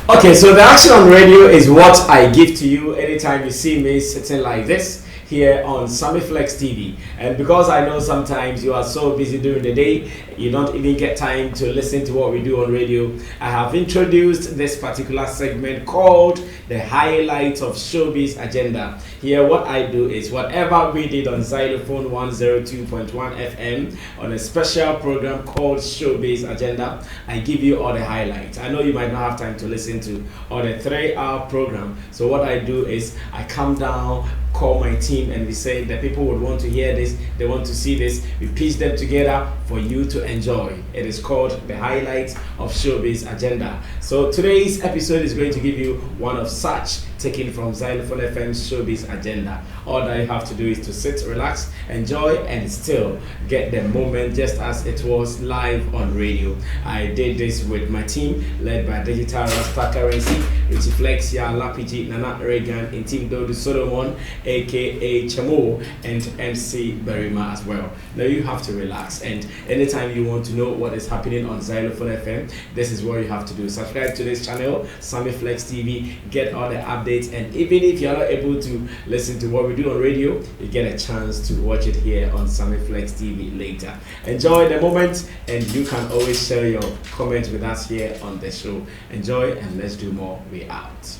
Okay, so the action on radio is what I give to you anytime you see me sitting like this here on Sammy Flex TV. And because I know sometimes you are so busy during the day, you don't even get time to listen to what we do on radio, I have introduced this particular segment called the highlights of Showbiz Agenda. Here what I do is whatever we did on Zylofon 102.1 FM on a special program called Showbiz Agenda, I give you all the highlights. I know you might not have time to listen to all the 3-hour program, so what I do is I come down, call my team, and we say the people would want to hear this, they want to see this, we piece them together for you to enjoy. It is called the highlights of Showbiz Agenda. So today's episode is going to give you one of such, taken from Zylofon FM's Showbiz Agenda. All that you have to do is to sit, relax, enjoy, and still get the moment just as it was live on radio. I did this with my team led by Digital Rasta Currency, Richie Flex, Lapiji, Nana Reagan, and Team Dodu Solomon, aka Chamo, and MC Berima as well. Now you have to relax, and anytime you want to know what is happening on Zylofon FM, this is what you have to do. Subscribe to this channel, Sammy Flex TV, get all the updates, and even if you are not able to listen to what we do on radio, you get a chance to watch it here on Sammy Flex TV later. Enjoy the moment, and you can always share your comments with us here on the show. Enjoy, and let's do more. We out.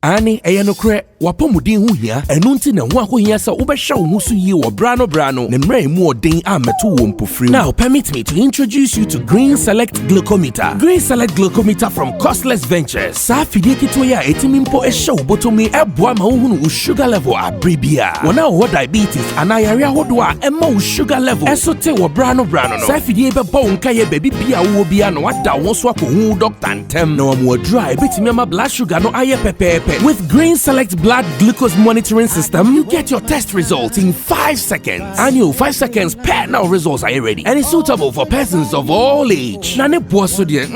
Ani eyanokre wapomudin hu hia enunti na ho ahohia sa ubehwa wo husu yi wo brano ne mra mu odin ameto wo mpofri. Now permit me to introduce you to Green Select Glucometer. Green Select Glucometer from Costless Ventures. Sa fidie kito ya etimimpo ehwa obotomi eboa ma wo hunu sugar level abribia. Wona wo diabetes anayare ahodo a emma wo sugar level esote wo brano no. Sa fidie bebo nka ye baby bia wo bia no wada wo so akohu doctor ntem na wo dry betimi ama blood sugar no aye pepepe. With Green Select Blood Glucose Monitoring System, you get your test results in 5 seconds. And you 5 seconds per now results are ready. And it's suitable for persons of all age. Nane boso die,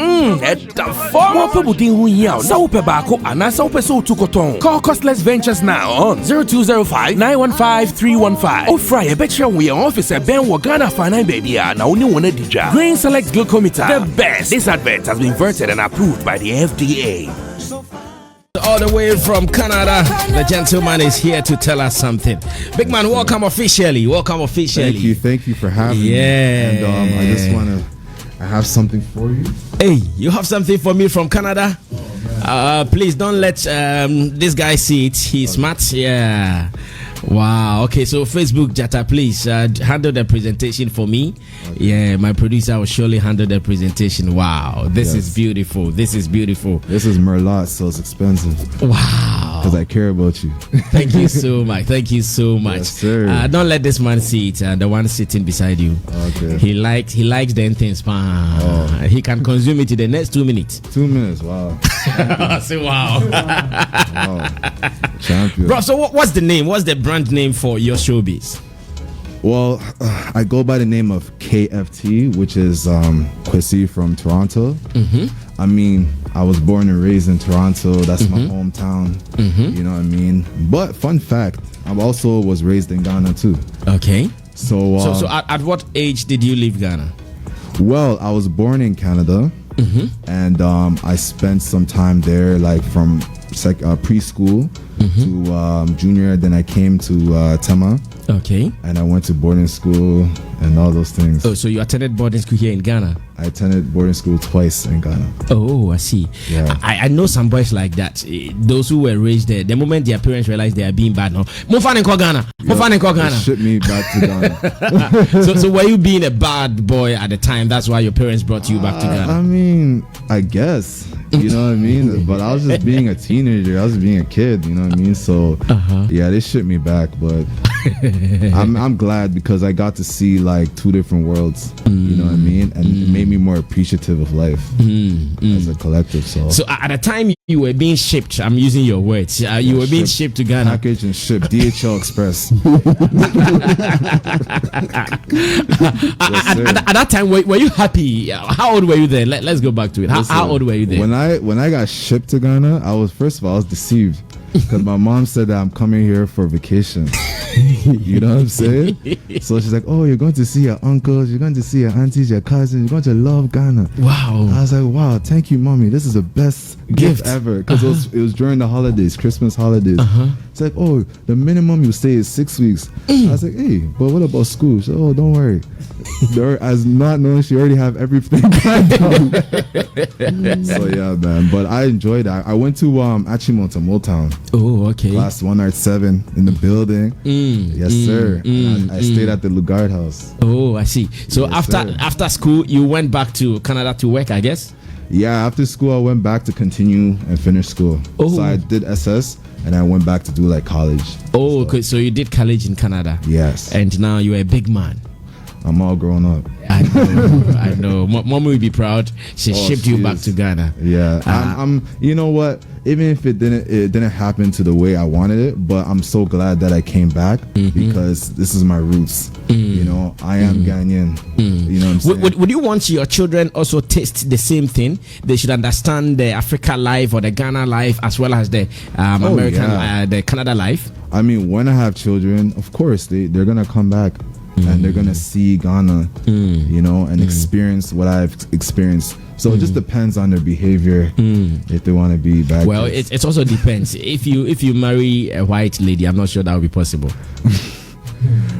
Call Costless Ventures now on 0205-915-315. Or fry a betcha we are officer Ben Wagana Fana Baby now only one dija. Green Select Glucometer, the best. This advert has been vetted and approved by the FDA. All the way from Canada, the gentleman is here to tell us something. Big man, welcome officially. Thank you for having me. And I have something for you. Hey, you have something for me from Canada? Please don't let this guy see it. He's smart. Yeah. Wow. Okay, so Facebook Jata, please handle the presentation for me. Okay. Yeah, my producer will surely handle the presentation. Wow, this is beautiful. This is Merlot, so it's expensive. Wow. Because I care about you. Thank you so much. Yes, sir. Don't let this man see it. The one sitting beside you. Okay. He likes the things. He can consume it in the next 2 minutes. 2 minutes. Wow. Say wow. Wow. Champion. Bro, so what's the name? What's the brand name for your showbiz? Well, I go by the name of KFT, which is Kwesi from Toronto. Mm-hmm. I mean, I was born and raised in Toronto. That's my hometown. Mm-hmm. You know what I mean? But fun fact, I also was raised in Ghana too. Okay. So at what age did you leave Ghana? Well, I was born in Canada. Mm-hmm. And I spent some time there, like from preschool to junior. Then I came to Tema. Okay. And I went to boarding school and all those things. Oh, so you attended boarding school here in Ghana? I attended boarding school twice in Ghana. Oh, I see. Yeah. I know some boys like that. Those who were raised there, the moment their parents realize they are being bad, no, Ghana. They shipped me back to Ghana. so were you being a bad boy at the time? That's why your parents brought you back to Ghana? I mean, I guess. You know what I mean? But I was just being a teenager. I was being a kid. You know what I mean? So, yeah, they shipped me back. But I'm glad because I got to see like 2 different worlds. You know what I mean? And it made me more appreciative of life as a collective. So at the time you were being shipped, I'm using your words. You were being shipped to Ghana. Packaged and shipped. DHL Express. At that time, were you happy? How old were you then? Let's go back to it. How old were you then? When I got shipped to Ghana, I was deceived because my mom said that I'm coming here for vacation. You know what I'm saying? So she's like, oh, you're going to see your uncles, you're going to see your aunties, your cousins, you're going to love Ghana. Wow. I was like, wow, thank you, mommy. This is the best gift ever. Because it was during the holidays, Christmas holidays. It's like, oh, the minimum you stay is 6 weeks. I was like, hey, but what about school? She said, oh, don't worry. As not knowing she already have everything planned out. So yeah, man. But I enjoyed that. I went to Achimota, Motown. Oh, okay. Class 107 in the building. Yes, sir. I stayed at the Lugard House. Oh, I see. So Yes, after school, you went back to Canada to work, I guess? Yeah, after school, I went back to continue and finish school. Oh. So I did SS and I went back to do like college. Oh, okay. So you did college in Canada. Yes. And now you're a big man. I'm all grown up. I know. I know. Mom will be proud. She shipped you back to Ghana. Yeah. I'm you know what? Even if it didn't happen to the way I wanted it, but I'm so glad that I came back because this is my roots. You know, I am Ghanaian. You know what I'm saying? Would you want your children also taste the same thing? They should understand the Africa life or the Ghana life as well as the American, the Canada life. I mean, when I have children, of course they're gonna come back and they're gonna see Ghana, you know, and experience what I've experienced. So it just depends on their behavior if they want to be back. Well, it also depends. If you marry a white lady, I'm not sure that will be possible.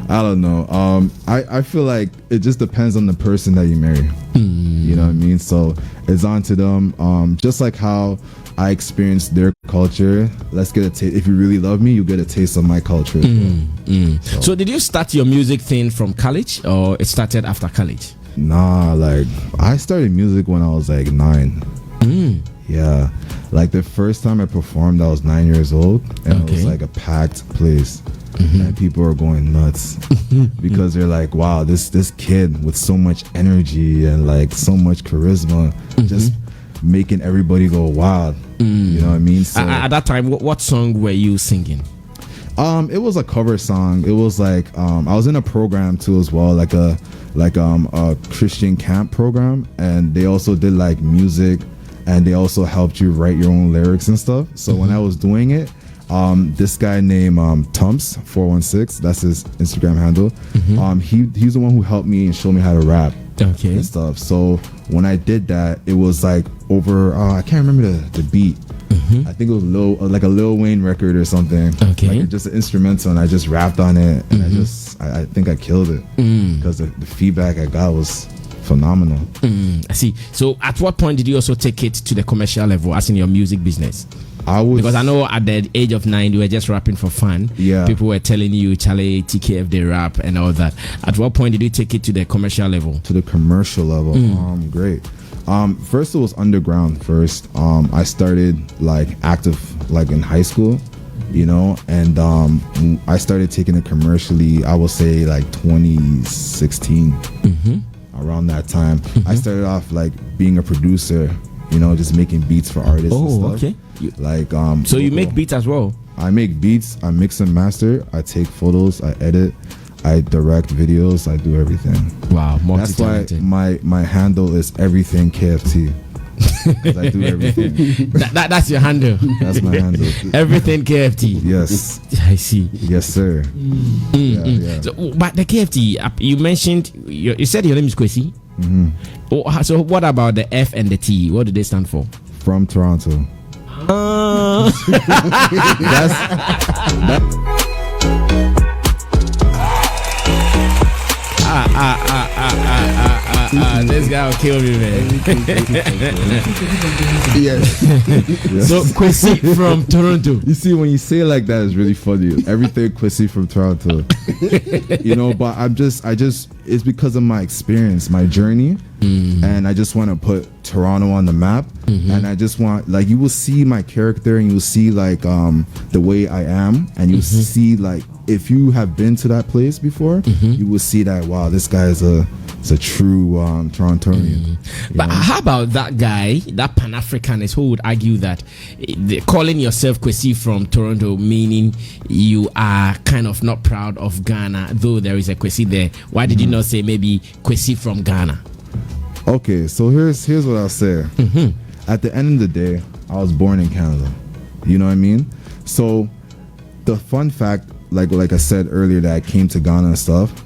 I don't know. I feel like it just depends on the person that you marry. You know what I mean? So it's on to them. Just like how I experienced their culture. Let's get a taste. If you really love me, you get a taste of my culture. So did you start your music thing from college or it started after college? Nah, like I started music when I was like 9. Yeah, like the first time I performed, I was 9 years old, and it was like a packed place. And people are going nuts because they're like, wow, this kid with so much energy and like so much charisma, just making everybody go wild. You know what I mean? So, at that time, what song were you singing? It was a cover song. It was like I was in a program too as well, like a Christian camp program, and they also did like music, and they also helped you write your own lyrics and stuff. So when I was doing it, this guy named Tumps416, that's his Instagram handle. He's the one who helped me and showed me how to rap and stuff. So when I did that, it was like over I can't remember the beat. I think it was like a Lil Wayne record or something. Like just an instrumental, and I just rapped on it, and I think I killed it because the feedback I got was phenomenal. I see. So at what point did you also take it to the commercial level, as in your music business? Because I know at the age of 9 you were just rapping for fun. Yeah. People were telling you, Charlie, TKF, they rap and all that. At what point did you take it to the commercial level? To the commercial level. Great. First it was underground first. I started like active like in high school, you know, and I started taking it commercially, I will say like 2016. Around that time. I started off like being a producer, you know, just making beats for artists and stuff. Okay. Like so you make beats as well? I make beats, I mix and master, I take photos, I edit, I direct videos, I do everything. Wow, that's why my handle is everything KFT. Because I do everything. That's your handle. That's my handle. Everything KFT. Yes. I see. Yes, sir. Yeah. So, but the KFT, you mentioned, you said your name is Kwesi. So what about the F and the T? What do they stand for? From Toronto. This guy will kill me, man. Yes. So Kwesi from Toronto. You see, when you say it like that, it's really funny. Everything Kwesi from Toronto. You know, but I just it's because of my experience, my journey, and I just want to put Toronto on the map. And I just want, like, you will see my character, and you will see like the way I am, and you see like if you have been to that place before, you will see that, wow, this guy is a true Torontonian. But how about that guy, that Pan-Africanist, who would argue that calling yourself Kwesi from Toronto, meaning you are kind of not proud of Ghana, though there is a Kwesi there? Why did you not say maybe Kwesi from Ghana? Okay, so here's what I'll say. At the end of the day, I was born in Canada. You know what I mean? So the fun fact like I said earlier, that I came to Ghana and stuff,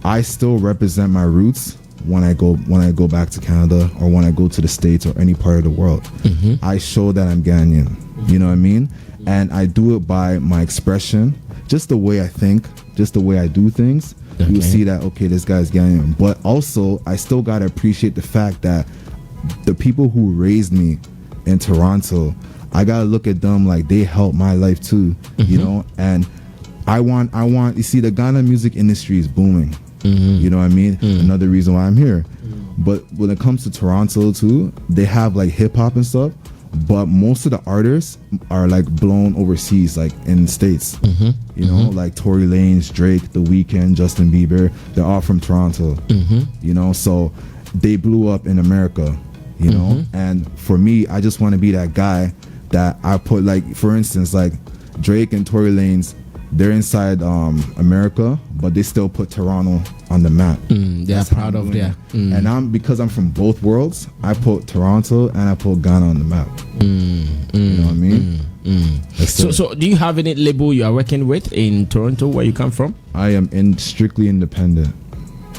I still represent my roots when I go back to Canada or when I go to the States or any part of the world. I show that I'm Ghanaian. You know what I mean? And I do it by my expression, just the way I think, just the way I do things. You see that, okay, this guy's Ghanaian. But also, I still gotta appreciate the fact that the people who raised me in Toronto, I gotta look at them like they helped my life too, you know. And I want. You see, the Ghana music industry is booming. You know what I mean? Another reason why I'm here. But when it comes to Toronto too, they have like hip hop and stuff. But most of the artists are like blown overseas, like in the States. You know, like Tory Lanez, Drake, The Weeknd, Justin Bieber. They're all from Toronto. You know, so they blew up in America. You know, and for me, I just want to be that guy that I put, like, for instance, like Drake and Tory Lanez, they're inside America, but they still put Toronto on the map. They're proud of that. And because I'm from both worlds, I put Toronto and I put Ghana on the map. You know what I mean? So do you have any label you are working with in Toronto where you come from? I am strictly independent.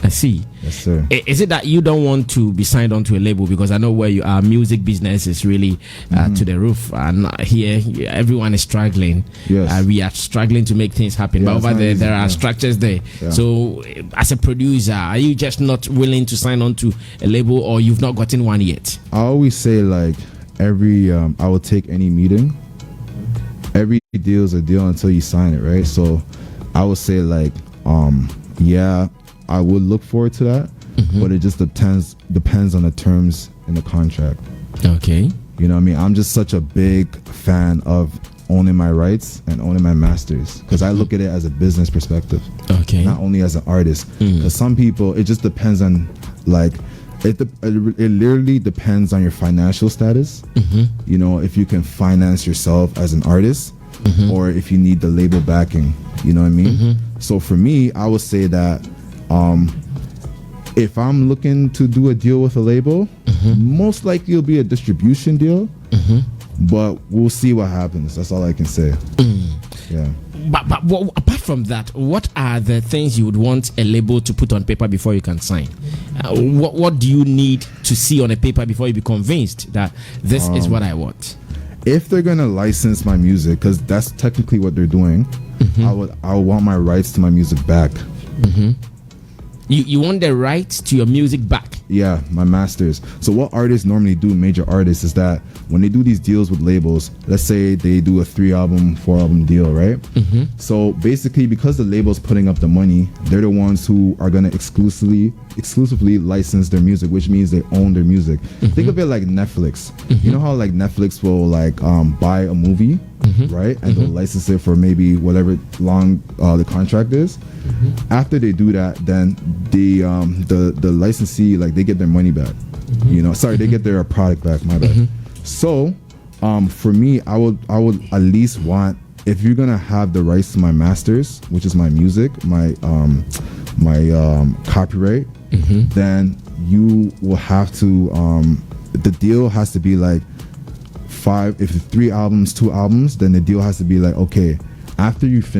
I see. Yes, sir. Is it that you don't want to be signed onto a label? Because I know where you are, music business is really to the roof, and here everyone is struggling. Yes. We are struggling to make things happen, but over there are structures there. So as a producer, are you just not willing to sign on to a label, or you've not gotten one yet? I always say, like, I will take any meeting. Every deal is a deal until you sign it, right? So I would say, like, yeah, I would look forward to that, but it just depends on the terms in the contract. Okay. You know what I mean? I'm just such a big fan of owning my rights and owning my masters, because I look at it as a business perspective. Okay. Not only as an artist. Because some people, it just depends on, like, it literally depends on your financial status. You know, if you can finance yourself as an artist, or if you need the label backing. You know what I mean? So for me, I would say that if I'm looking to do a deal with a label, most likely it'll be a distribution deal, but we'll see what happens. That's all I can say. Yeah. But apart from that, what are the things you would want a label to put on paper before you can sign? What do you need to see on a paper before you be convinced that this is what I want? If they're gonna license my music, because that's technically what they're doing, I would want my rights to my music back. You want the rights to your music back? Yeah, my masters. So what artists normally do, major artists, is that when they do these deals with labels, let's say they do a 3-album, 4-album deal, right? So basically, because the label's putting up the money, they're the ones who are going to exclusively license their music, which means they own their music. Think of it like Netflix. You know how, like, Netflix will, like, buy a movie, right? And they'll license it for maybe whatever long the contract is. After they do that, then the licensee, like, they get their money back. You know, sorry, they get their product back. My bad. So, for me, I would at least want, if you're gonna have the rights to my masters, which is my music, my copyright, then you will have to. The deal has to be like 5. If it's 3 albums, 2 albums, then the deal has to be like, okay, after you've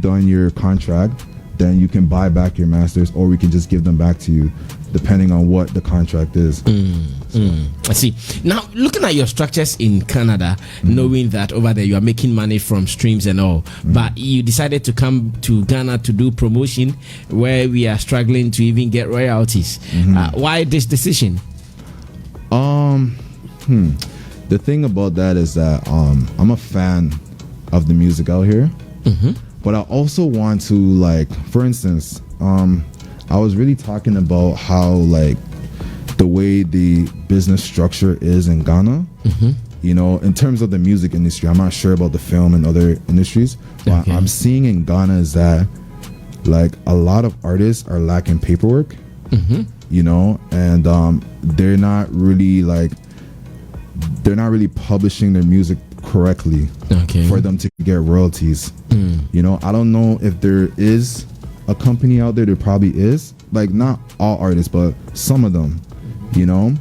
done your contract, then you can buy back your masters, or we can just give them back to you, depending on what the contract is. I see. Now, looking at your structures in Canada, knowing that over there you are making money from streams and all, but you decided to come to Ghana to do promotion where we are struggling to even get royalties. Why this decision? The thing about that is that I'm a fan of the music out here, but I also want to, like, for instance, I was really talking about how, like, the way the business structure is in Ghana, you know, in terms of the music industry. I'm not sure about the film and other industries, but I'm seeing in Ghana is that, like, a lot of artists are lacking paperwork, you know, and they're not really publishing their music correctly for them to get royalties. You know, I don't know if there is a company out there. There probably is, like, not all artists, but some of them, you know,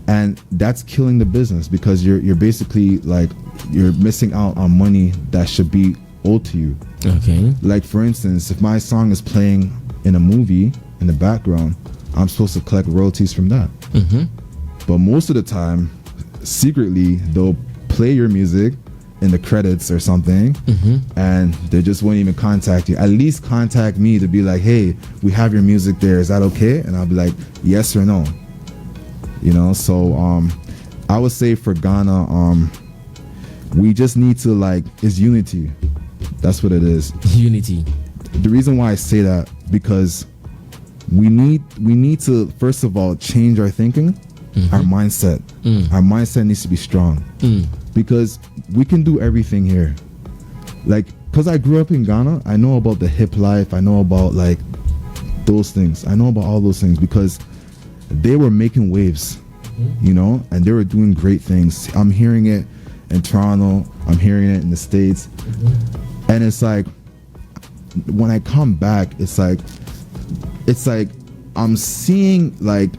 and that's killing the business, because you're basically, like, you're missing out on money that should be owed to you. Okay. Like for instance, if my song is playing in a movie in the background, I'm supposed to collect royalties from that. But most of the time, secretly, they'll play your music in the credits or something, and they just won't even contact you. At least contact me to be like, hey, we have your music there, is that okay? And I'll be like, yes or no. You know, so I would say for Ghana, we just need to like, it's unity. That's what it is. Unity. The reason why I say that, because we need to first of all change our thinking, our mindset. Our mindset needs to be strong, because we can do everything here. Like, because I grew up in Ghana, I know about the hip life, I know about like those things, I know about all those things, because they were making waves, you know, and they were doing great things. I'm hearing it in Toronto, I'm hearing it in the States, and it's like when I come back, it's like I'm seeing like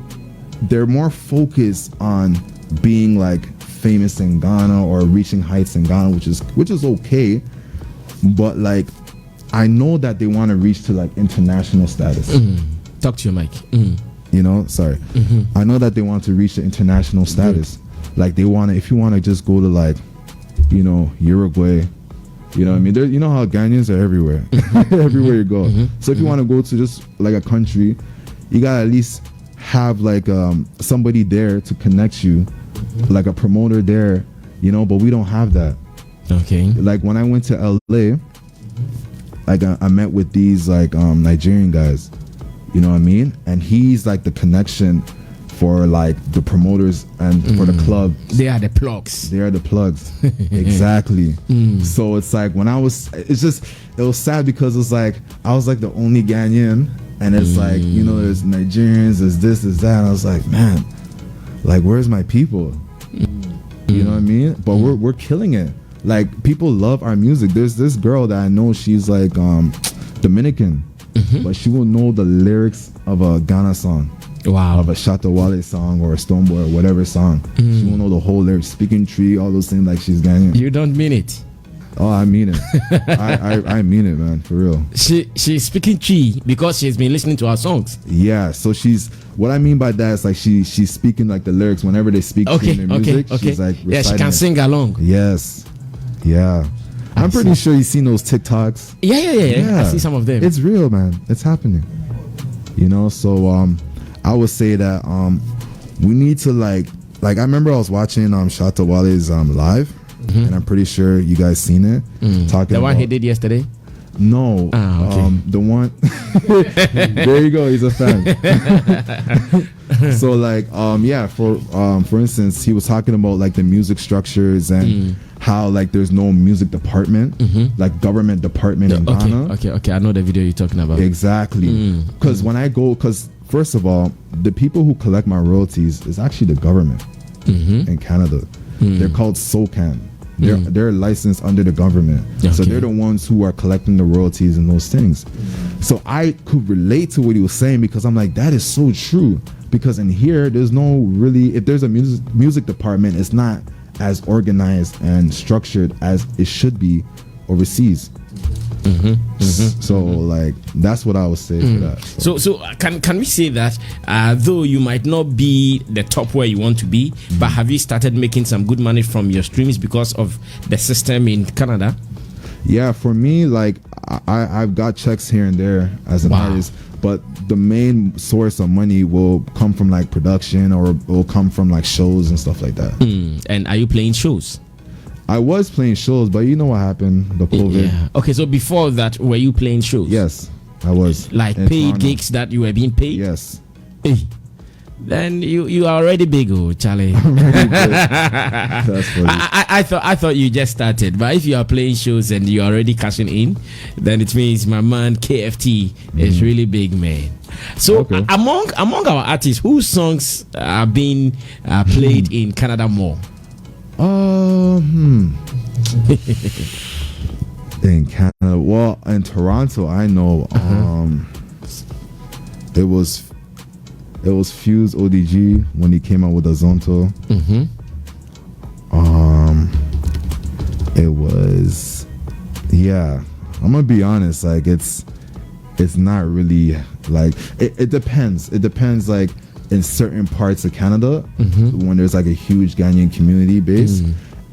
they're more focused on being like famous in Ghana or reaching heights in Ghana, which is okay, but like I know that they want to reach to like international status. Talk to your mic. You know, sorry. I know that they want to reach the international status. Like they want to, if you want to just go to like, you know, Uruguay, you know what I mean? You know how Ghanaians are everywhere, everywhere you go. So if you want to go to just like a country, you gotta at least have like somebody there to connect you, like a promoter there, you know, but we don't have that. Okay. Like when I went to LA, like I met with these like Nigerian guys, you know what I mean? And he's like the connection for like the promoters and for the club. They are the plugs. They are the plugs. Exactly. So it's like when it was sad because it was like I was like the only Ghanaian, and it's like, you know, there's Nigerians, there's this, there's that, and I was like, man, like where's my people? You know what I mean? But we're killing it. Like people love our music. There's this girl that I know, she's like Dominican, but she will know the lyrics of a Ghana song. Wow. Of a Shatta Wale song or a Stoneboy or whatever song. She will know the whole lyrics, speaking tree, all those things, like she's Ghanaian. You don't mean it? Oh, I mean it. I mean it, man, for real. She's speaking tree because she's been listening to our songs. Yeah, so what I mean by that is like she's speaking like the lyrics whenever they speak tree in their music. She's like yeah, she can sing along. Yes. Yeah. I'm pretty sure you've seen those TikToks. Yeah. I see some of them. It's real, man. It's happening. You know, so I would say that we need to like I remember I was watching Shatta Wale's live, and I'm pretty sure you guys seen it. Talking the one he did yesterday. No, the one. There you go. He's a fan. So like for instance, he was talking about like the music structures and how like there's no music department, like government department in Ghana. Okay, I know the video you're talking about. Exactly. Because first of all, the people who collect my royalties is actually the government in Canada. They're called SOCAN. They're licensed under the government. So they're the ones who are collecting the royalties and those things. So I could relate to what he was saying, because I'm like, that is so true. Because in here, there's no really, if there's a music department, it's not as organized and structured as it should be overseas. So like that's what I would say for that. So can we say that though you might not be the top where you want to be, but have you started making some good money from your streams because of the system in Canada? Yeah, for me, like I've got checks here and there as an artist, but the main source of money will come from like production, or will come from like shows and stuff like that. And are you playing shows? I was playing shows, but you know what happened, the COVID. Yeah. Okay, so before that, were you playing shows? Yes, I was. Like paid gigs that you were being paid? Yes. Hey, then you are already big, oh Charlie. That's funny. I thought you just started, but if you are playing shows and you're already cashing in, then it means my man KFT is really big, man. So among our artists, whose songs are being played in Canada more? In Canada, well, in Toronto, I know it was Fuse ODG when he came out with Azonto. Yeah, I'm gonna be honest. Like it's not really like it depends. It depends like in certain parts of Canada when there's like a huge Ghanaian community base.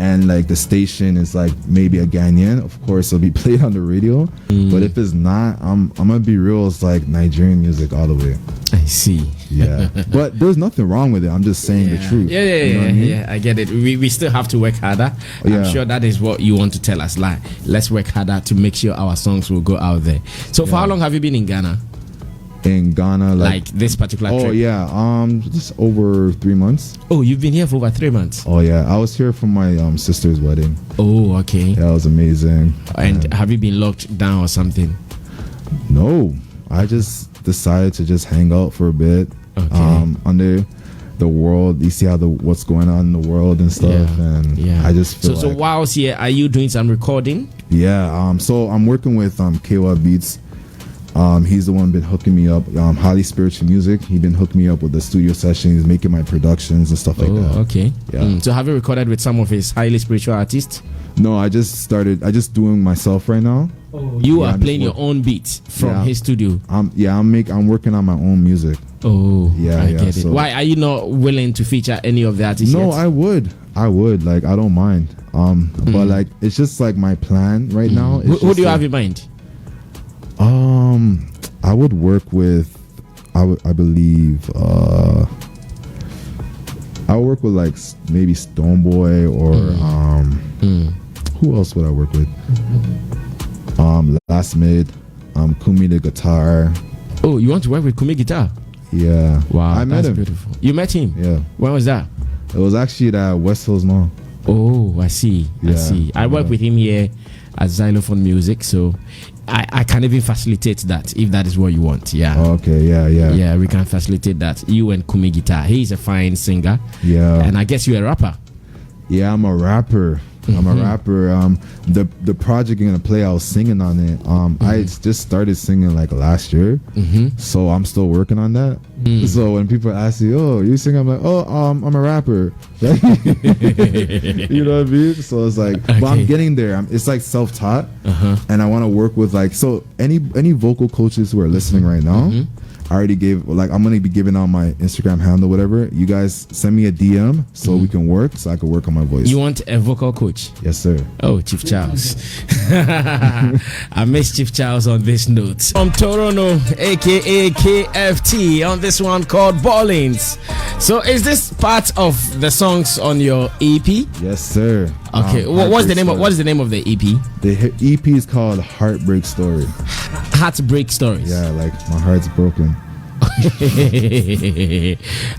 And like the station is like maybe a Ghanaian, of course it'll be played on the radio. But if it's not, I'm gonna be real, it's like Nigerian music all the way. I see. Yeah. But there's nothing wrong with it. I'm just saying the truth. Yeah, You know what I mean? I get it. We still have to work harder. I'm sure that is what you want to tell us. Like, let's work harder to make sure our songs will go out there. So for how long have you been in Ghana? In Ghana, like this particular trip? Oh yeah, just over 3 months. Oh, you've been here for over 3 months? Oh yeah, I was here for my sister's wedding. Oh, okay. That was amazing. And have you been locked down or something? No, I just decided to just hang out for a bit. Okay. Under the world, you see how what's going on in the world and stuff, and I just feel so whilst here, are you doing some recording? Yeah. So I'm working with KY Beats. He's the one been hooking me up. Highly Spiritual Music. He been hooking me up with the studio sessions, making my productions and stuff like that. Okay. Yeah. So have you recorded with some of his highly spiritual artists? No, I just doing myself right now. You are playing your own beats from his studio. I'm working on my own music. Oh, yeah, I get it. So why are you not willing to feature any of the artists? No, yet? I would. Like I don't mind. But like it's just like my plan right now. Who do you have in mind? I would work with. I believe. I would work with like maybe Stoneboy or who else would I work with? Last Mid, Kumi the guitar. Oh, you want to work with Kumi guitar? Yeah. Wow, I met him. Beautiful. You met him? Yeah. When was that? It was actually at West Hills Mall. Oh, I see. Yeah. I see. I work with him here at Zylofon Music, so I can even facilitate that if that is what you want. Yeah. Oh, okay. Yeah. We can facilitate that. You and Kumi guitar. He's a fine singer. Yeah. And I guess you're a rapper. Yeah, I'm a rapper. The project you're gonna play, I was singing on it. I just started singing like last year, so I'm still working on that. So when people ask you, "Oh, you sing?" I'm like, "Oh, I'm a rapper." You know what I mean? So it's like, but I'm getting there. It's like self-taught, and I want to work with like any vocal coaches who are listening right now. I already gave, like, I'm gonna be giving out my Instagram handle, whatever. You guys send me a DM so we can work, so I can work on my voice. You want a vocal coach? Yes, sir. Oh, Chief Charles. I miss Chief Charles on this note. From Toronto, aka KFT, on this one called Ballings. So, is this part of the songs on your EP? Yes, sir. Okay. What is the name of the EP? The EP is called Heartbreak Story. Heartbreak Stories. Yeah, like my heart's broken.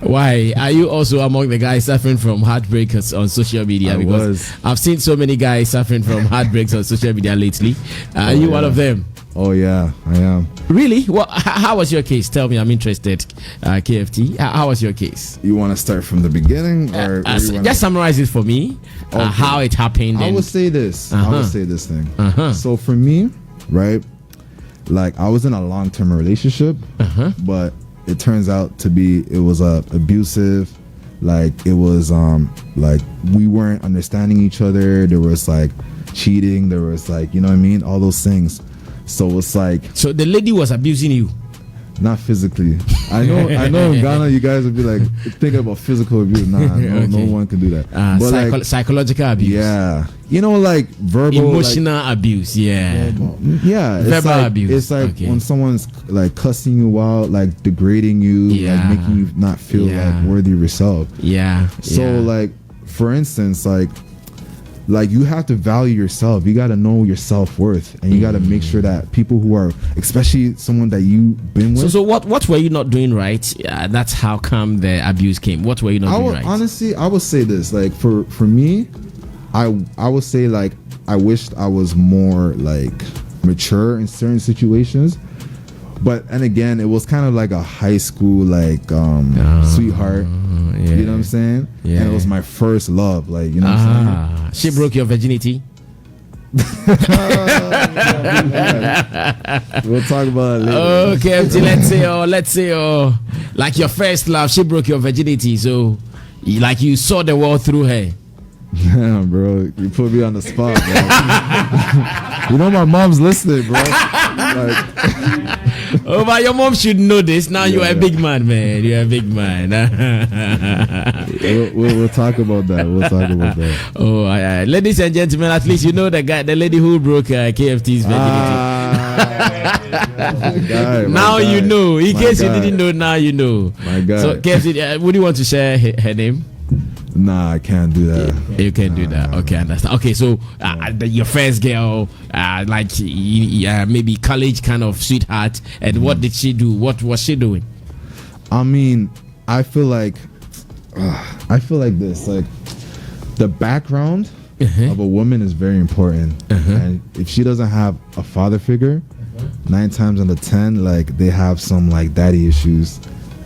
Why are you also among the guys suffering from heartbreaks on social media? Because I've seen so many guys suffering from heartbreaks on social media lately. Are you one of them? Oh yeah, I am. Really? Well, how was your case? Tell me, I'm interested. KFT, how was your case? You want to start from the beginning, or just summarize it for me? Okay. How it happened? I would say this. I would say this thing. So for me, right? Like I was in a long-term relationship, but it turns out to be it was abusive. Like it was like we weren't understanding each other. There was like cheating. There was like, you know what I mean, all those things. So it's like, so the lady was abusing you. Not physically. I know in Ghana you guys would be like thinking about physical abuse. No one can do that. But like, psychological abuse. Yeah. You know, like verbal, emotional abuse. Yeah. Yeah. Verbal abuse. It's like when someone's like cussing you out, like degrading you, like making you not feel like worthy of yourself. Yeah. So like, for instance, like you have to value yourself. You got to know your self-worth, and you got to make sure that people who are, especially someone that you've been with. So what were you not doing right? That's how come the abuse came. What were you not doing right? Honestly, I would say this. Like for me, I would say like I wished I was more like mature in certain situations. But and again, it was kind of like a high school like sweetheart. Yeah. You know what I'm saying? Yeah. And it was my first love. Like, you know what I'm saying? She broke your virginity. We'll talk about it later. Okay, let's say like your first love, she broke your virginity. So like you saw the world through her. Damn, bro, you put me on the spot, bro. You know my mom's listening, bro. Like, oh, but your mom should know this. Now you are a big man, man. You are a big man. we'll talk about that. We'll talk about that. Oh, ladies and gentlemen, at least you know the lady who broke KFT's virginity. Now you know. In case you didn't know, now you know. My God. So, KFT, would you want to share her name? Nah, I can't do that. You can't do that. Okay, I understand. Okay, so your first girl, maybe college kind of sweetheart, and what did she do? What was she doing? I mean, I feel like this. Like, the background of a woman is very important, and if she doesn't have a father figure, 9 times out of 10, like, they have some like daddy issues.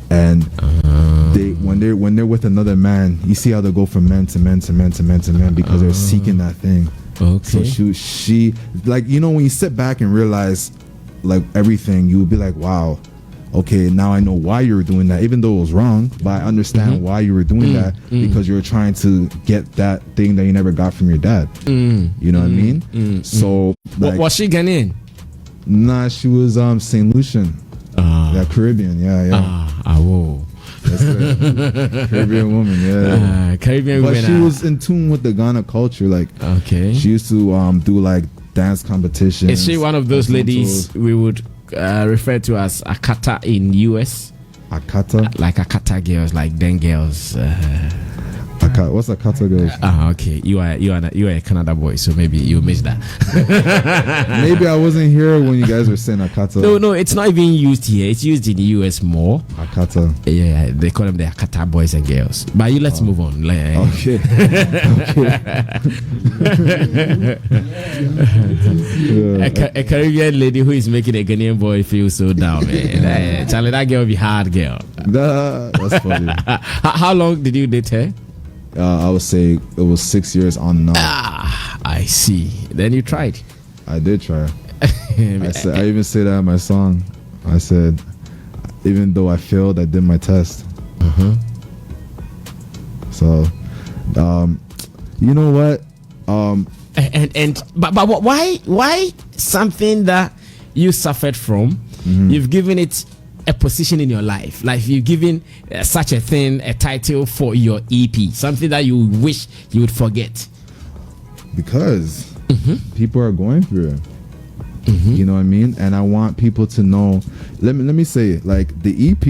And when they're with another man, you see how they go from men to men to men to men to men because they're seeking that thing. Okay. So she like, you know, when you sit back and realize like everything, you would be like, wow, okay, now I know why you were doing that, even though it was wrong. But I understand why you were doing that because you were trying to get that thing that you never got from your dad. You know what I mean? So like, was she Ghanaian? Nah, she was St. Lucian. Yeah, Caribbean. Yeah. Whoa. That's it. Caribbean woman, yeah. Caribbean but woman. She was in tune with the Ghana culture. Like, okay. She used to do like dance competitions. Is she one of those ladies we would refer to as Akata in US? Akata? Like Akata girls, like Den girls. What's Akata girls? Okay. You are a Canada boy, so maybe you missed that. Maybe I wasn't here when you guys were saying Akata. No, it's not even used here. It's used in the US more. Akata. Yeah, they call them the Akata boys and girls. But let's move on. Okay. A Caribbean lady who is making a Ghanaian boy feel so down, man. Charlie, that girl be hard, girl. That's funny. How long did you date her? I would say it was 6 years on and off. I see. Then you tried. I did try. I even say that in my song. I said, even though I failed, I did my test. So, you know what? But why something that you suffered from? You've given it a position in your life, like you've given such a thing a title for your EP, something that you wish you would forget. Because people are going through it. You know what I mean? And I want people to know. Let me say it. Like, the EP,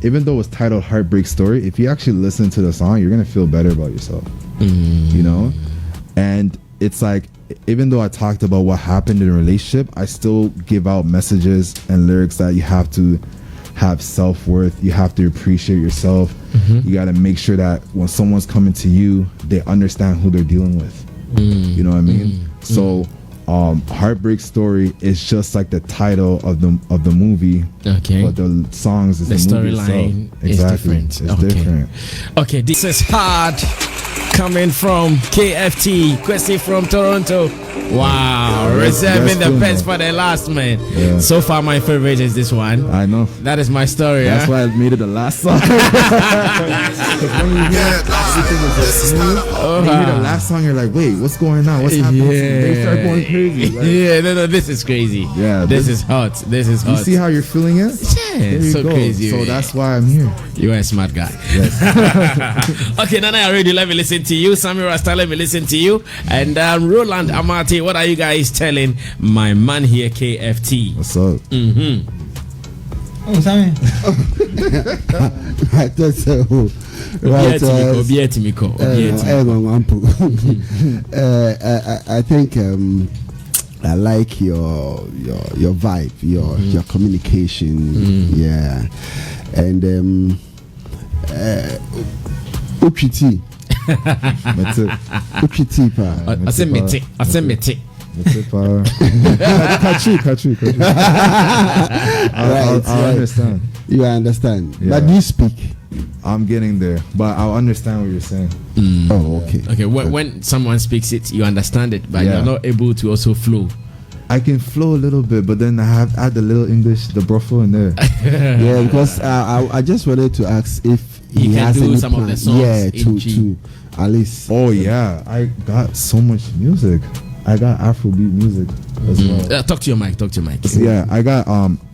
even though it's titled Heartbreak Story, if you actually listen to the song, you're gonna feel better about yourself. You know? And it's like, even though I talked about what happened in a relationship, I still give out messages and lyrics that you have to have self-worth. You have to appreciate yourself. You got to make sure that when someone's coming to you, they understand who they're dealing with. You know what I mean? So Heartbreak Story is just like the title of the movie. Okay. But the songs is the storyline is different. It's different. Okay, this is hard. Coming from KFT, Kwesi from Toronto. Wow, reserving the best for the last, man. Yeah. So far, my favorite is this one. I know. That is my story. That's why I made it the last song. When you hear the last song, you're like, wait, what's going on? What's happening? They start going crazy. Like, no, this is crazy. Yeah, this is hot. This is hot. You see how you're feeling it? Yeah, it's so crazy. So that's why I'm here. You are a smart guy. Yes. Okay, Nana already let me listen to you. Sammy Rasta, let me listen to you. And Roland Amati, what are you guys telling my man here, KFT? What's up? Oh, Sammy. I thought so. Right, I think I like your vibe, your communication, yeah, and UPT. That's it. UPT pa. I said mete. I understand. You understand, yeah. But you speak. I'm getting there, but I'll understand what you're saying. Oh, okay. Okay, when someone speaks it, you understand it, but you're not able to also flow. I can flow a little bit, but then I have add the little English, the brofo in there. Yeah, because I just wanted to ask if he can has do any some of plan, the songs yeah, in G. to at least. Oh yeah, I got so much music. I got Afrobeat music as well. Talk to your mic. Yeah, I got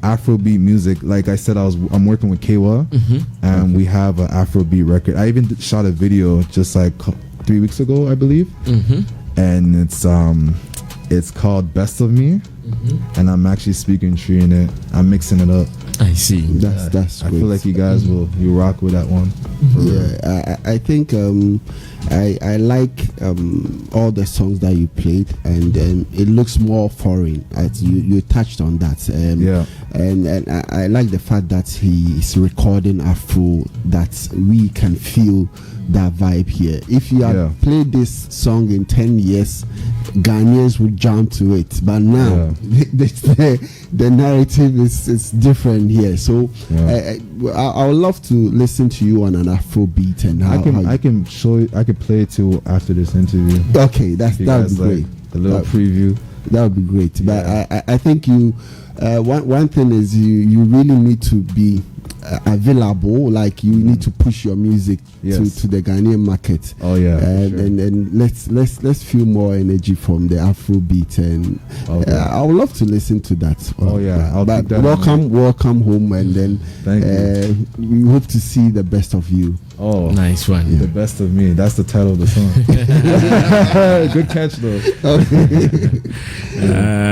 Afrobeat music. Like I said, I'm working with Kewa, and we have an Afrobeat record. I even shot a video just like 3 weeks ago, I believe, and it's called Best of Me, and I'm actually speaking tree in it. I'm mixing it up. I see. That's I great. feel like you guys you rock with that one. Yeah, I think I like all the songs that you played, and it looks more foreign. As you touched on that. And I like the fact that he is recording Afro, that we can feel that vibe here. If you had played this song in 10 years, Ghanaians would jump to it, but now the narrative is different here. So I would love to listen to you on an Afro beat, and I can show you. I could play it to after this interview. Okay, that would be great. A little preview. That would be great. But I think you one thing is you really need to be available. Like you need to push your music to the Ghanaian market. Oh yeah, and let's feel more energy from the Afro beat, and I would love to listen to that. Oh yeah, but welcome home, and then thank you. We hope to see the best of you. Oh, nice one. The best of me. That's the title of the song. Good catch though.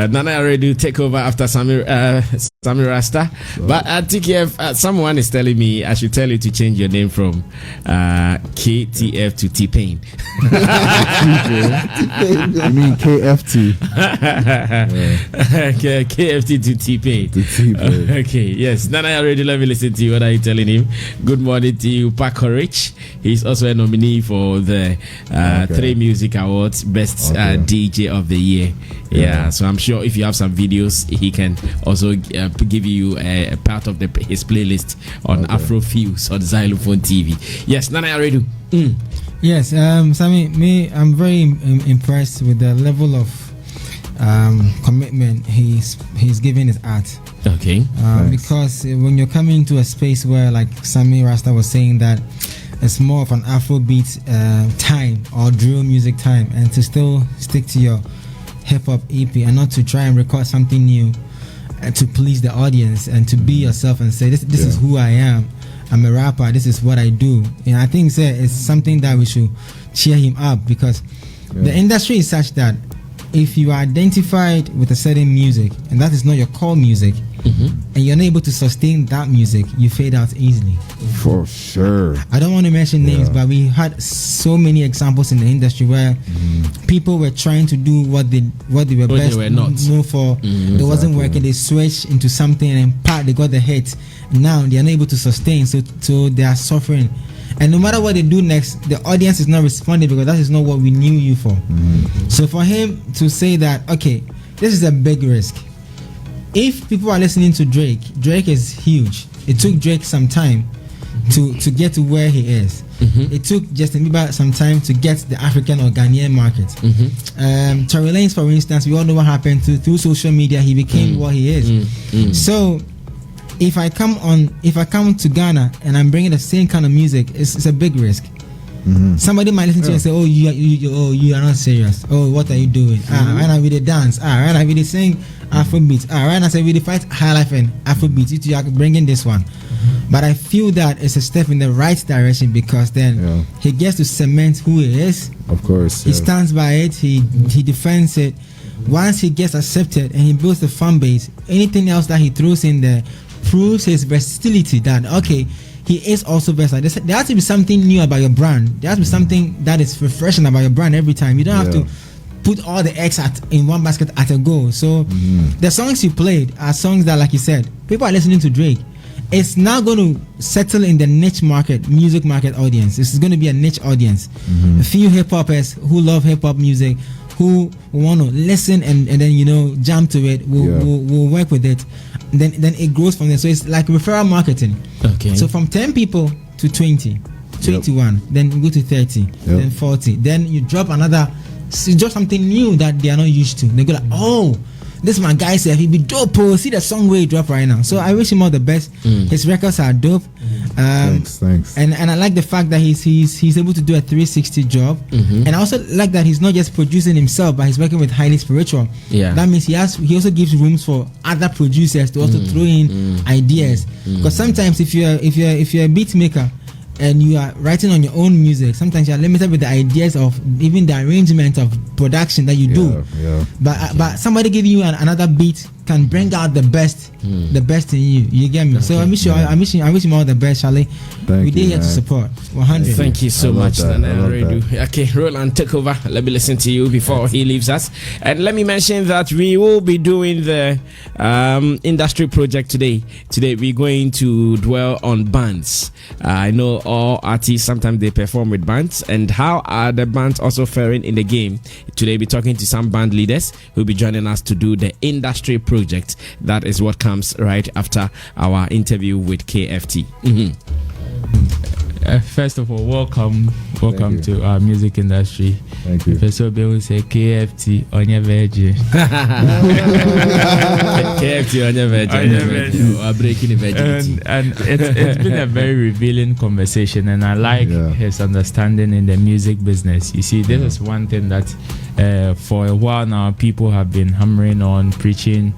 Nana already take over after Sammy Rasta. But TKF, someone is telling me I should tell you to change your name from KTF to T-Pain. You mean KFT? KFT to T-Pain. T-Pain. Okay, yes. Nana already, let me listen to you. What are you telling him? Good morning to you, Paco Rich. He's also a nominee for the 3 Music Awards Best DJ of the Year. Yeah, so I'm sure if you have some videos, he can also give you a part of his playlist on Afro Fuse on Zylofon TV. Yes, Nana Aredu. Yes, Sammy, I'm very impressed with the level of commitment he's giving his art. Okay. Because when you're coming to a space where, like Sammy Rasta was saying, that it's more of an Afrobeat time or drill music time, and to still stick to your hip hop EP and not to try and record something new to please the audience, and to be yourself and say this is who I am. I'm a rapper. This is what I do. And I think it's something that we should cheer him up, because the industry is such that if you are identified with a certain music and that is not your core music, and you're not able to sustain that music, you fade out easily. For sure. I don't want to mention names, but we had so many examples in the industry where people were trying to do what they were best known for. It wasn't working. They switched into something, and they got the hit. Now they are not able to sustain, so they are suffering. And no matter what they do next, the audience is not responding, because that is not what we knew you for. So for him to say that, okay, this is a big risk. If people are listening to Drake is huge. It took Drake some time to get to where he is. It took Justin Bieber some time to get the African or Ghanaian market. Tory Lanez, for instance, we all know what happened through social media. He became what he is. So if I come to Ghana and I'm bringing the same kind of music, it's a big risk. Somebody might listen to you and say, "Oh, you are not serious. Oh, what are you doing? Right now we the dance. Right now we the sing Afrobeat. Right now say we the fight high life and Afrobeat. You are bringing this one." But I feel that it's a step in the right direction, because then he gets to cement who he is. Of course, he stands by it. He defends it. Once he gets accepted and he builds the fan base, anything else that he throws in there proves his versatility. That he is also versatile. There has to be something new about your brand. There has to be something that is refreshing about your brand every time. You don't have to put all the eggs in one basket at a go. So the songs you played are songs that, like you said, people are listening to Drake. It's now going to settle in the niche market, music market audience. This is going to be a niche audience. A few hip-hoppers who love hip-hop music, who want to listen and then jump to it, will work with it. Then it grows from there. So it's like referral marketing. Okay. So from 10 people to 20, 21, then you go to 30, then 40, then you drop something new that they are not used to. They go like, oh, this my guy said he be dope. See the song where he drop right now. So I wish him all the best. His records are dope. Thanks. And I like the fact that he's able to do a 360 job. And I also like that he's not just producing himself, but he's working with highly spiritual. Yeah, that means he also gives rooms for other producers to also throw in ideas. Because sometimes if you're a beat maker and you are writing on your own music, sometimes you are limited with the ideas of even the arrangement of production that you do. But somebody giving you another beat can bring out the best in you. You get me? So I wish him all the best, Charlie. We did here to support 100. Thank you so much, Okay, Roland, take over. Let me listen to you before he leaves us. And let me mention that we will be doing the industry project today. Today we're going to dwell on bands. I know all artists, sometimes they perform with bands, and how are the bands also faring in the game? Today we're talking to some band leaders who'll be joining us to do the industry project. That is what comes right after our interview with KFT. First of all, welcome to our music industry. Thank you. Professor Bill will say KFT on your virgin. KFT on your virgin. Breaking the virginity. And it's been a very revealing conversation, and I like his understanding in the music business. You see, this is one thing that for a while now people have been hammering on, preaching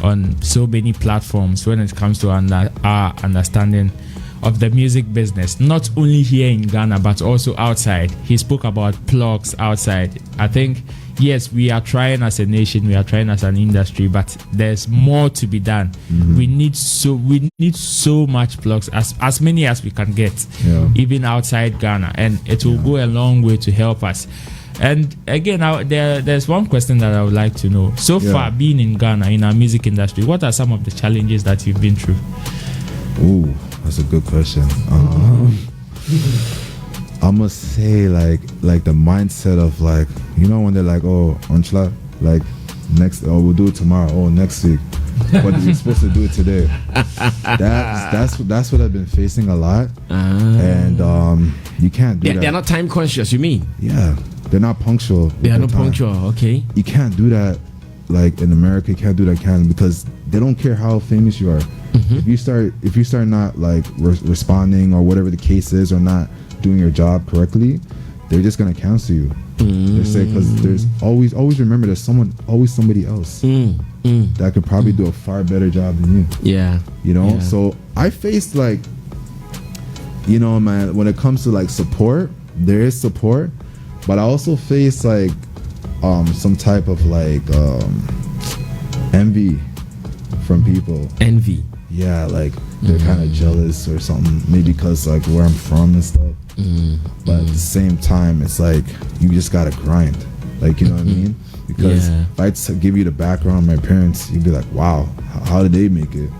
on so many platforms when it comes to our understanding of the music business, not only here in Ghana but also outside. He spoke about plugs outside. I think yes, we are trying as a nation, we are trying as an industry, but there's more to be done. We need so much plugs, as many as we can get, even outside Ghana, and it will go a long way to help us. And again, there's one question that I would like to know. So far, being in Ghana in our music industry, what are some of the challenges that you've been through? Ooh, that's a good question. I must say, like the mindset of when they're like, oh, Onchla, like we'll do it tomorrow. Oh, next week, but you're supposed to do it today. That's what I've been facing a lot, and you can't do that. They're not time conscious. You mean? Yeah. They're not punctual. They are not punctual. Okay. You can't do that like in America. You can't do that in Canada because they don't care how famous you are. If you start not like responding or whatever the case is, or not doing your job correctly, they're just gonna cancel you. They say because there's always remember there's somebody else that could probably do a far better job than you. Yeah. So I faced man, when it comes to like support, there is support. But I also face like some type of like envy from people. Envy. Yeah, like they're kind of jealous or something. Maybe because like where I'm from and stuff. But at the same time, it's like you just gotta grind. Like, you know what I mean? Because if I give you the background of my parents, you'd be like, wow, how did they make it?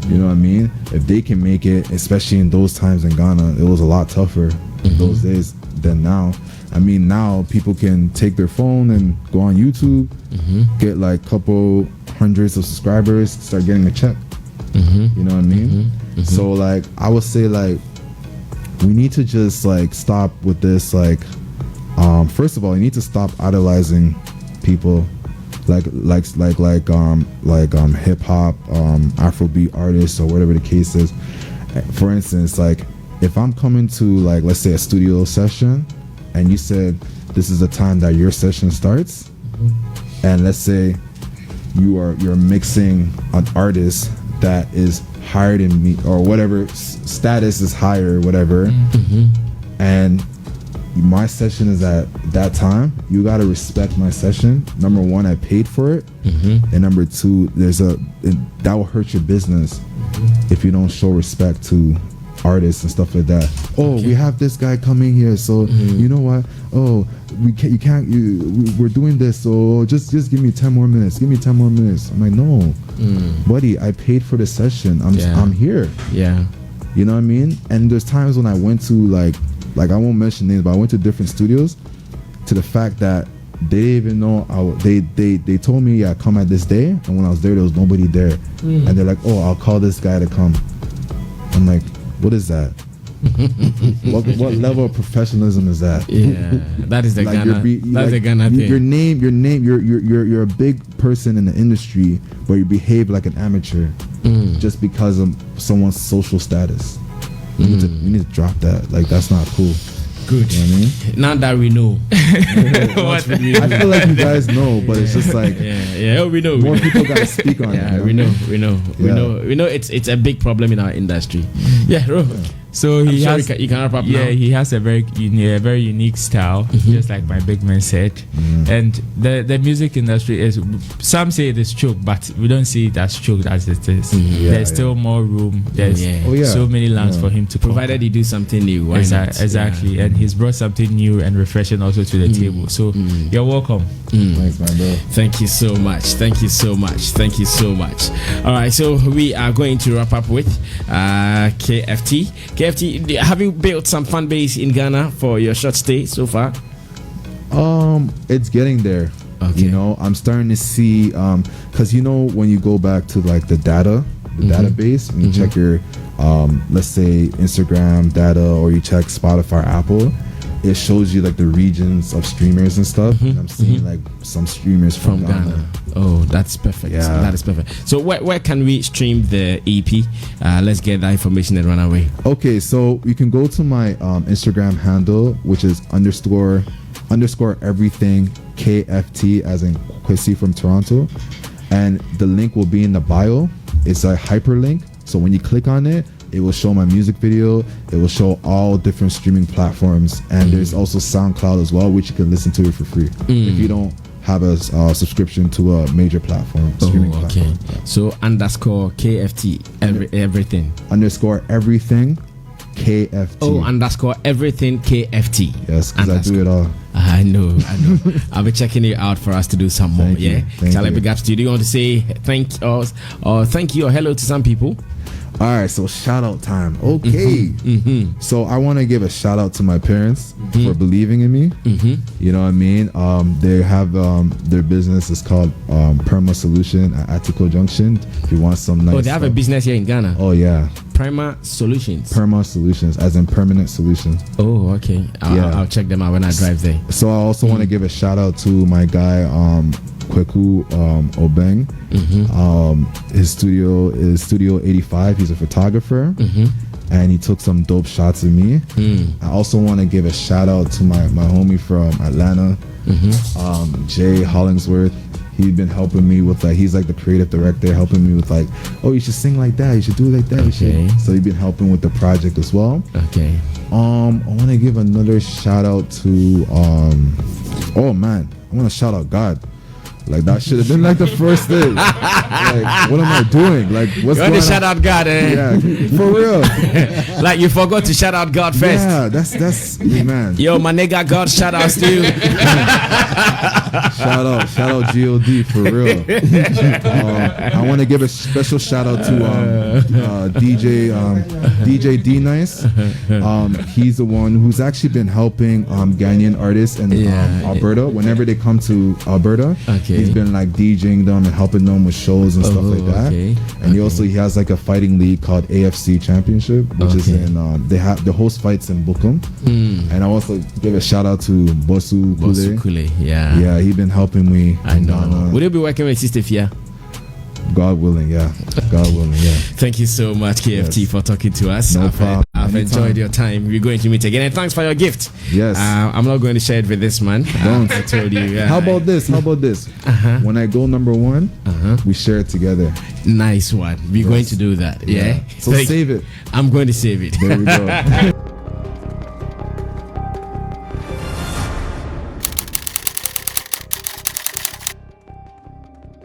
You know what I mean? If they can make it, especially in those times in Ghana, it was a lot tougher in those days than now. I mean, now people can take their phone and go on YouTube, get like a couple hundreds of subscribers, start getting a check. You know what I mean? So like, I would say like, we need to just like stop with this. Like, first of all, you need to stop idolizing people, like hip hop, Afrobeat artists or whatever the case is. For instance, like if I'm coming to like, let's say a studio session, and you said this is the time that your session starts, and let's say you're mixing an artist that is higher than me or whatever status is higher, whatever, and my session is at that time, you got to respect my session. Number one, I paid for it, and number two, that will hurt your business if you don't show respect to artists and stuff like that. We have this guy coming here, so you know what? We're doing this, so just give me 10 more minutes. Give me 10 more minutes. I'm like, no, buddy, I paid for the session. I'm here. Yeah, you know what I mean? And there's times when I went to like I won't mention names, but I went to different studios to the fact that they didn't even know they told me come at this day, and when I was there was nobody there, and they're like, I'll call this guy to come. I'm like, what is that? What level of professionalism is that? Yeah, that is the like Ghana. That's the Ghana thing. Your name. You're a big person in the industry, but you behave like an amateur just because of someone's social status. We need to drop that. Like, that's not cool. Good. You know what I mean? Now that we know. I feel like you guys know, but it's just like we know. More people gotta speak on it. We know. It's a big problem in our industry. So he has. You can wrap up now. He has a very unique style, just like my big man said. And the music industry is. Some say it is choked, but we don't see it as choked as it is. There's still more room. There's so many lands for him to. Provided he do something new. Exactly, and he's brought something new and refreshing also to the table. So you're welcome. Thanks, man, bro. Thank you so much. All right, so we are going to wrap up with KFT. KFT, have you built some fan base in Ghana for your short stay so far? It's getting there. Okay. You know, I'm starting to see because you know when you go back to like the database, when you check your let's say Instagram data or you check Spotify, Apple, it shows you like the regions of streamers and stuff. And I'm seeing like some streamers from Ghana. Oh, that's perfect. Yeah. That is perfect. So where can we stream the EP? Let's get that information and run away. Okay, so you can go to my Instagram handle, which is __ everything KFT, as in Kwesi from Toronto, and the link will be in the bio. It's a hyperlink, so when you click on it, it will show my music video. It will show all different streaming platforms, and there's also SoundCloud as well, which you can listen to it for free if you don't have a subscription to a major platform. Streaming platform. So _KFT everything _everything KFT. _everything KFT. Yes, because I do it all. I know. I'll be checking it out for us to do some more. Charlie, big ups to you. Do you want to say thank us or thank you or hello to some people? All right, so shout out time. Okay. So I want to give a shout out to my parents for believing in me. You know what I mean? They have their business is called Perma Solution at Atiko Junction. If you want some nice they have a business here in Ghana. Oh yeah. Perma Solutions, as in permanent solutions. Oh, okay. I'll check them out when I drive there. So I also want to give a shout out to my guy Kweku Obeng. His studio is Studio 85. He's a photographer, and he took some dope shots of me. I also want to give a shout out to my homie from Atlanta, Jay Hollingsworth. He's been helping me with he's like the creative director, helping me with like, oh, you should sing like that, you should do it like that. Okay. So he's been helping with the project as well. Okay. I want to give another shout out to oh man, I want to shout out God. Like that should have been like the first thing. Like, what am I doing? Like, what's going on? Shout out God, Yeah, for real. Like you forgot to shout out God first. Yeah, that's man. Yo, my nigga, God, shout outs to you. Shout out God for real. I want to give a special shout out to DJ D Nice. He's the one who's actually been helping Ghanaian artists in Alberta. Whenever they come to Alberta, he's been like DJing them and helping them with shows and stuff like that. And he has like a fighting league called AFC Championship, which is in they host fights in Bukum. And I also give a shout out to Bosu Kule. Yeah, he's been helping me. I know. Will you be working with Sister Fia? God willing, yeah. Thank you so much, KFT, for talking to us. No problem. I've enjoyed your time. We're going to meet again, and thanks for your gift. Yes. I'm not going to share it with this man. Don't. I told you. How about this? When I go number one, we share it together. Nice one. We're going to do that. Yeah. So save it. I'm going to save it. There we go.